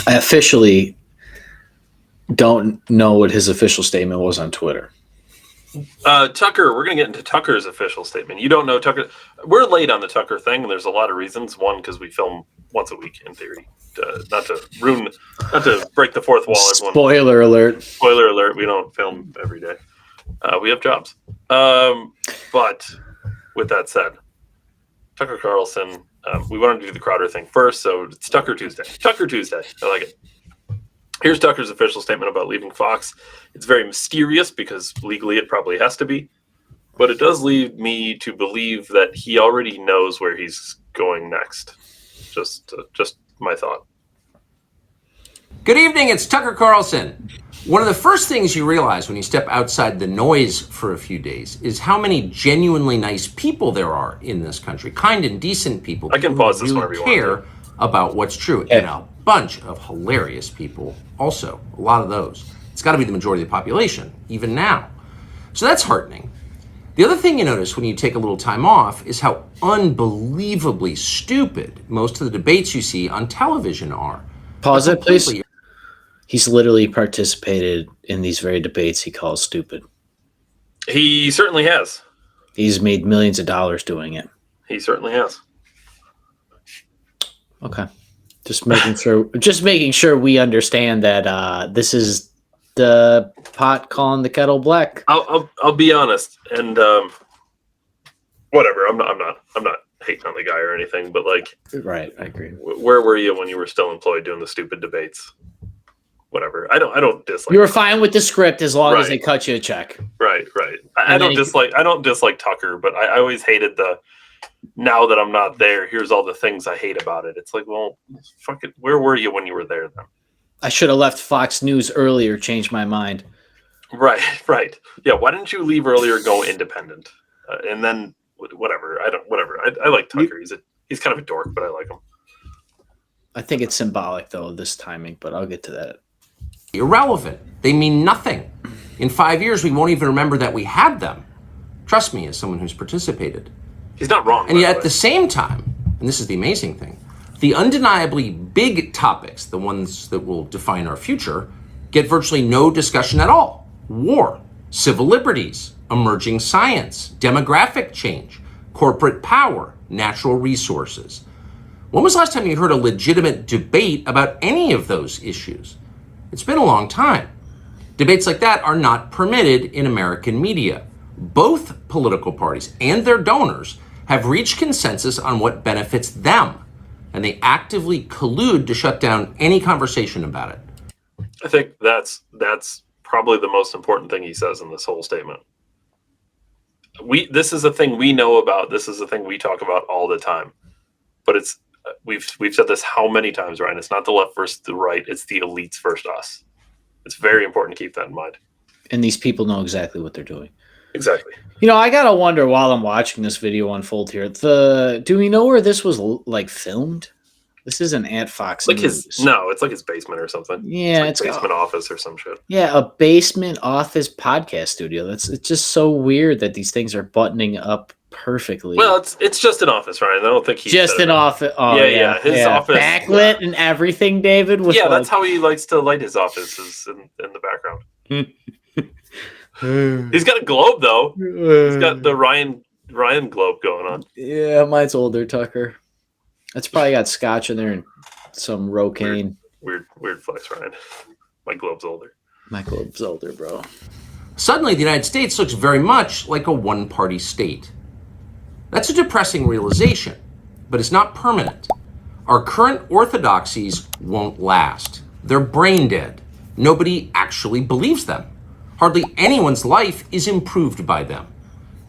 I officially don't know what his official statement was on Twitter. Tucker, we're going to get into Tucker's official statement. You don't know Tucker. We're late on the Tucker thing, and there's a lot of reasons. One, because we film once a week, in theory. Not to break the fourth wall. Everyone. Spoiler alert. Spoiler alert, we don't film every day. We have jobs. But with that said, Tucker Carlson, we wanted to do the Crowder thing first, so it's Tucker Tuesday. Tucker Tuesday. I like it. Here's Tucker's official statement about leaving Fox. It's very mysterious because legally it probably has to be, but it does lead me to believe that he already knows where he's going next. Just my thought. Good evening, it's Tucker Carlson. One of the first things you realize when you step outside the noise for a few days is how many genuinely nice people there are in this country. Kind and decent people. I can pause this who whenever you really care want to. about what's true. And a bunch of hilarious people also. A lot of those. It's got to be the majority of the population, even now. So that's heartening. The other thing you notice when you take a little time off is how unbelievably stupid most of the debates you see on television are. Pause it, please. He's literally participated in these very debates he calls stupid. He certainly has. He's made millions of dollars doing it. He certainly has. Okay. Just making sure we understand that this is the pot calling the kettle black. I'll be honest, and whatever. I'm not hating on the guy or anything, but like, right, I agree. Where were you when you were still employed doing the stupid debates? Whatever. I don't dislike. You were fine with the script as long as they cut you a check. Right. I don't dislike Tucker, but I always hated the. Now that I'm not there, here's all the things I hate about it. It's like, well, fuck it. Where were you when you were there then? I should have left Fox News earlier, changed my mind. Right. Yeah, why didn't you leave earlier, go independent? And then, whatever. I like Tucker. He's kind of a dork, but I like him. I think it's symbolic, though, this timing, but I'll get to that. Irrelevant. They mean nothing. In 5 years, we won't even remember that we had them. Trust me, as someone who's participated. He's not wrong. And yet at the same time, and this is the amazing thing, the undeniably big topics, the ones that will define our future, get virtually no discussion at all. War, civil liberties, emerging science, demographic change, corporate power, natural resources. When was the last time you heard a legitimate debate about any of those issues? It's been a long time. Debates like that are not permitted in American media. Both political parties and their donors have reached consensus on what benefits them, and they actively collude to shut down any conversation about it. I think that's probably the most important thing he says in this whole statement. This is a thing we know about. This is a thing we talk about all the time. But it's we've said this how many times, Ryan? It's not the left versus the right. It's the elites versus us. It's very important to keep that in mind. And these people know exactly what they're doing. Exactly. You know, I gotta wonder while I'm watching this video unfold here. Do we know where this was like filmed? This isn't at Fox News. It's like his basement or something. Yeah, it's like basement office or some shit. Yeah, a basement office podcast studio. It's just so weird that these things are buttoning up perfectly. Well, it's just an office, Ryan. I don't think he's just an office. Oh, yeah. His office backlit and everything, David. That's how he likes to light his offices in the background. He's got a globe though. He's got the Ryan globe going on. Yeah, mine's older, Tucker. It's probably got scotch in there and some Rocaine. Weird flex, Ryan. My globe's older. My globe's older, bro. Suddenly, the United States looks very much like a one-party state. That's a depressing realization, but it's not permanent. Our current orthodoxies won't last. They're brain dead. Nobody actually believes them. Hardly anyone's life is improved by them.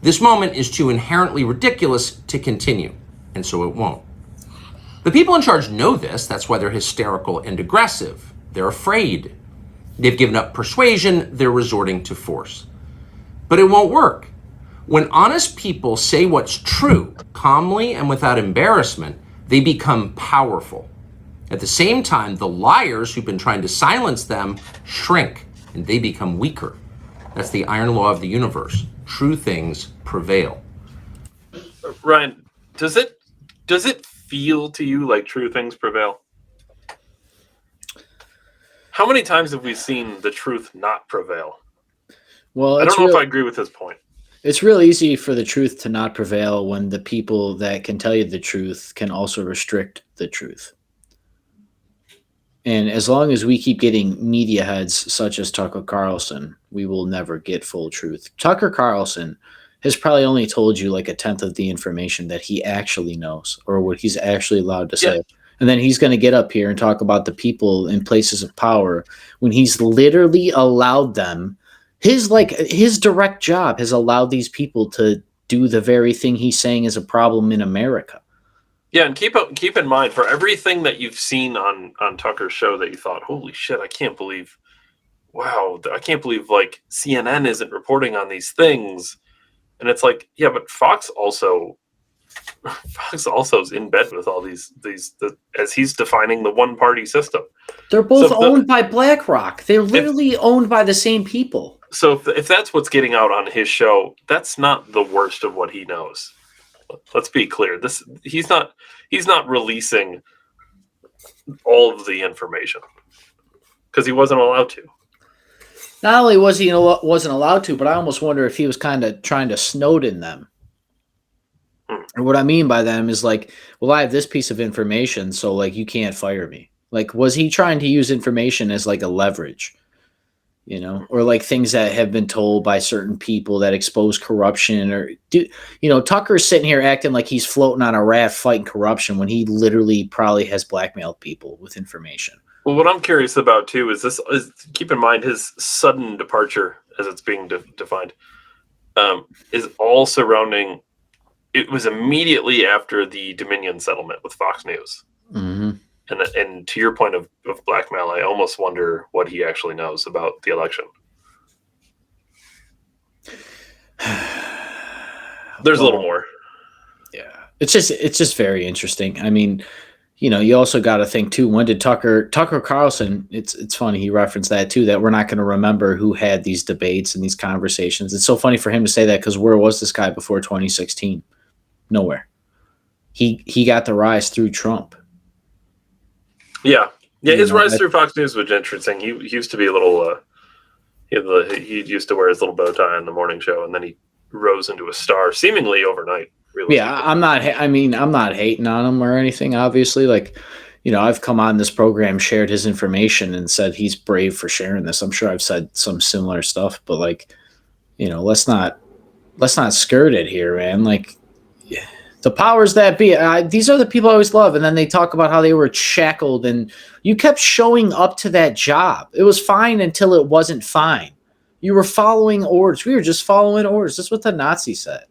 This moment is too inherently ridiculous to continue, and so it won't. The people in charge know this. That's why they're hysterical and aggressive. They're afraid. They've given up persuasion. They're resorting to force. But it won't work. When honest people say what's true, calmly and without embarrassment, they become powerful. At the same time, the liars who've been trying to silence them shrink, and they become weaker. That's the iron law of the universe. True things prevail. Ryan, does it feel to you like true things prevail? How many times have we seen the truth not prevail? Well, I don't know if I agree with his point. It's real easy for the truth to not prevail when the people that can tell you the truth can also restrict the truth. And as long as we keep getting media heads such as Tucker Carlson, we will never get full truth. Tucker Carlson has probably only told you like a tenth of the information that he actually knows or what he's actually allowed to say. And then he's going to get up here and talk about the people in places of power when he's literally allowed them. His direct job has allowed these people to do the very thing he's saying is a problem in America. Yeah, and keep in mind, for everything that you've seen on Tucker's show that you thought, holy shit, I can't believe like CNN isn't reporting on these things. And it's like, yeah, but Fox also is in bed with all these as he's defining the one party system. They're both owned by BlackRock. They're literally owned by the same people. So if that's what's getting out on his show, that's not the worst of what he knows. Let's be clear. He's not releasing all of the information because he wasn't allowed to. Not only wasn't allowed to, but I almost wonder if he was kind of trying to Snowden them. And what I mean by them is like, well, I have this piece of information, so like you can't fire me. Like, was he trying to use information as like a leverage? Or like things that have been told by certain people that expose corruption Tucker's sitting here acting like he's floating on a raft fighting corruption when he literally probably has blackmailed people with information. Well, what I'm curious about too is keep in mind his sudden departure as it's being defined is all surrounding. It was immediately after the Dominion settlement with Fox News. Mm-hmm. And to your point of blackmail, I almost wonder what he actually knows about the election. There's a little more. Yeah. It's just very interesting. I mean, you also got to think too, when did Tucker Carlson, it's funny, he referenced that too, that we're not going to remember who had these debates and these conversations. It's so funny for him to say that because where was this guy before 2016? Nowhere. He got the rise through Trump. Yeah. His rise through Fox News was interesting. He used to be a little. He used to wear his little bow tie on the morning show, and then he rose into a star seemingly overnight. Yeah, I'm not hating on him or anything. Obviously, I've come on this program, shared his information, and said he's brave for sharing this. I'm sure I've said some similar stuff, but let's not skirt it here, man. The powers that be, these are the people I always love. And then they talk about how they were shackled and you kept showing up to that job. It was fine until it wasn't fine. You were following orders. We were just following orders. That's what the Nazis said.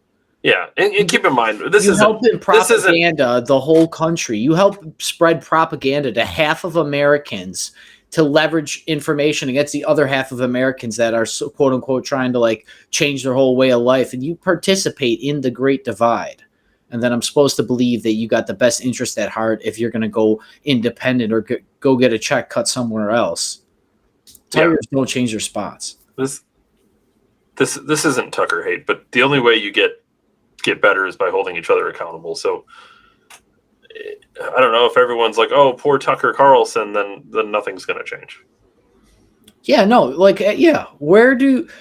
Yeah. And keep in mind, you help in propaganda the whole country. You help spread propaganda to half of Americans to leverage information against the other half of Americans that are quote unquote trying to change their whole way of life. And you participate in the Great Divide. And then I'm supposed to believe that you got the best interest at heart if you're going to go independent or go get a check cut somewhere else. Tigers don't change their spots. This isn't Tucker hate, but the only way you get better is by holding each other accountable. So I don't know if everyone's like, "Oh, poor Tucker Carlson," then nothing's going to change. Yeah, no,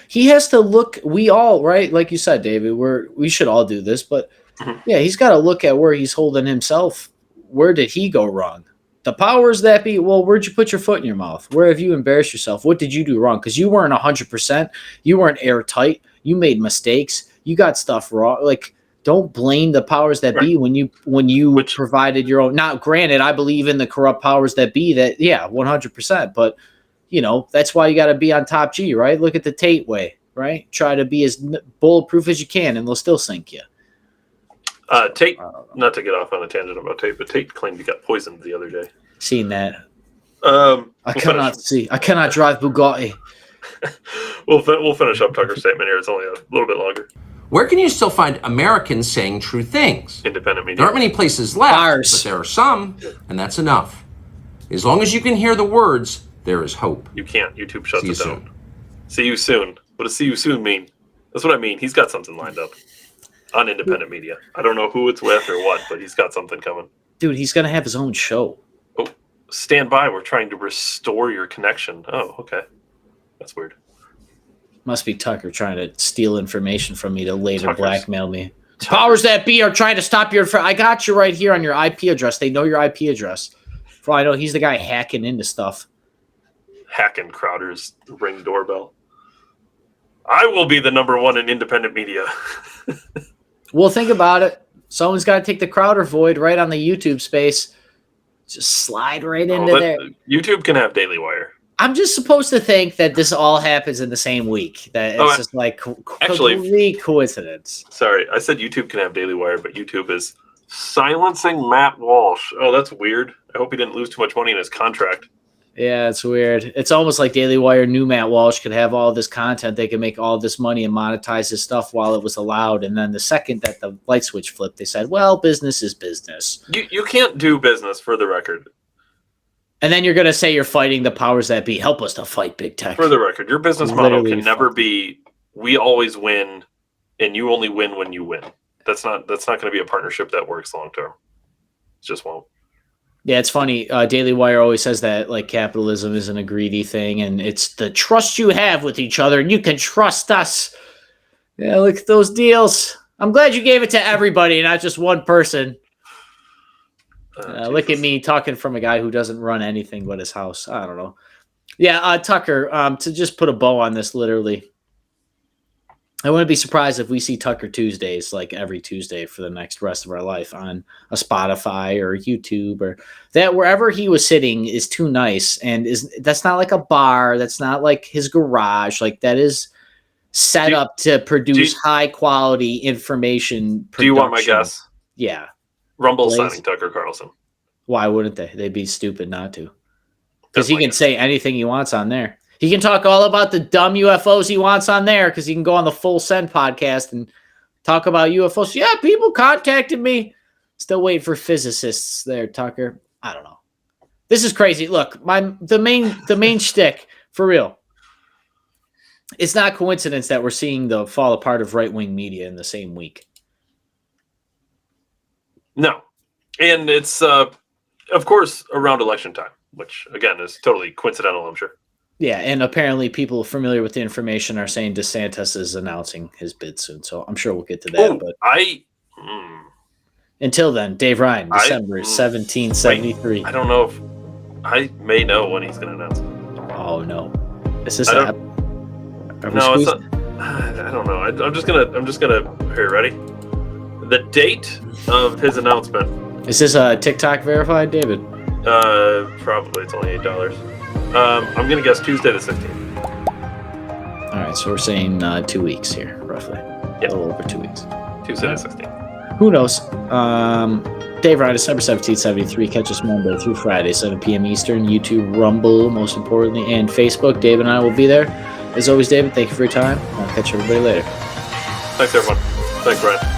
he has to look. We all, right? Like you said, David, we should all do this, but. Yeah, he's got to look at where he's holding himself. Where did he go wrong? The powers that be, well, where'd you put your foot in your mouth? Where have you embarrassed yourself? What did you do wrong? Because you weren't 100%. You weren't airtight. You made mistakes. You got stuff wrong. Don't blame the powers that be when you provided your own. Now, granted, I believe in the corrupt powers that be that, 100%. But, that's why you got to be on top G, right? Look at the Tate way, right? Try to be as bulletproof as you can, and they'll still sink you. Tate, not to get off on a tangent about Tate, but Tate claimed he got poisoned the other day. Seen that. I cannot drive Bugatti. We'll finish up Tucker's statement here. It's only a little bit longer. Where can you still find Americans saying true things? Independent media. There aren't many places left, but there are some, and that's enough. As long as you can hear the words, there is hope. You can't. YouTube shuts it down. See you soon. What does see you soon mean? That's what I mean. He's got something lined up. On independent media. I don't know who it's with or what, but he's got something coming. Dude, he's going to have his own show. Oh, stand by. We're trying to restore your connection. Oh, okay. That's weird. Must be Tucker trying to steal information from me to later blackmail me. Tucker's- Powers that be are trying to stop your... I got you right here on your IP address. They know your IP address. For all I know, he's the guy hacking into stuff. Hacking Crowder's Ring doorbell. I will be the number one in independent media. Well, think about it. Someone's got to take the Crowder void right on the YouTube space. Just slide right into there. YouTube can have Daily Wire. I'm just supposed to think that this all happens in the same week. That it's just like complete coincidence. Sorry, I said YouTube can have Daily Wire, but YouTube is silencing Matt Walsh. Oh, that's weird. I hope he didn't lose too much money in his contract. Yeah, it's weird. It's almost like Daily Wire knew Matt Walsh could have all this content. They could make all this money and monetize his stuff while it was allowed. And then the second that the light switch flipped, they said, well, business is business. You can't do business, for the record. And then you're going to say you're fighting the powers that be. Help us to fight big tech. For the record, your business model can never be, we always win and you only win when you win. That's not going to be a partnership that works long term. It just won't. Yeah, it's funny. Daily Wire always says that like capitalism isn't a greedy thing, and it's the trust you have with each other, and you can trust us. Yeah, look at those deals. I'm glad you gave it to everybody, not just one person. Look at me talking from a guy who doesn't run anything but his house. I don't know. Yeah, Tucker, to just put a bow on this, literally, I wouldn't be surprised if we see Tucker Tuesdays like every Tuesday for the next rest of our life on a Spotify or YouTube or that. Wherever he was sitting is too nice, and that's not like a bar. That's not like his garage. Like that is set up to produce high quality information. Production. Do you want my guess? Yeah. Rumble's signing Tucker Carlson. Why wouldn't they? They'd be stupid not to. Because he can say anything he wants on there. He can talk all about the dumb UFOs he wants on there because he can go on the Full Send podcast and talk about UFOs. Yeah, people contacted me. Still waiting for physicists there, Tucker. I don't know. This is crazy. Look, the main shtick, for real. It's not coincidence that we're seeing the fall apart of right-wing media in the same week. No. And it's, of course, around election time, which, again, is totally coincidental, I'm sure. Yeah, and apparently people familiar with the information are saying DeSantis is announcing his bid soon, so I'm sure we'll get to that. But until then, Dave Ryan, December 1773. I don't know if I may know when he's going to announce it. Oh no, is this no? It's not. I don't know. I'm just gonna. Here, ready? The date of his announcement. Is this TikTok verified, David? Probably. It's only $8. I'm going to guess Tuesday the 16th. All right, so we're saying 2 weeks here, roughly. Yeah. A little over 2 weeks. Tuesday the 16th. Who knows? Dave Ryan, December 1773. Catch us Monday through Friday, 7 p.m. Eastern. YouTube, Rumble, most importantly, and Facebook. David and I will be there. As always, David, thank you for your time. I'll catch everybody later. Thanks, everyone. Thanks, Ryan.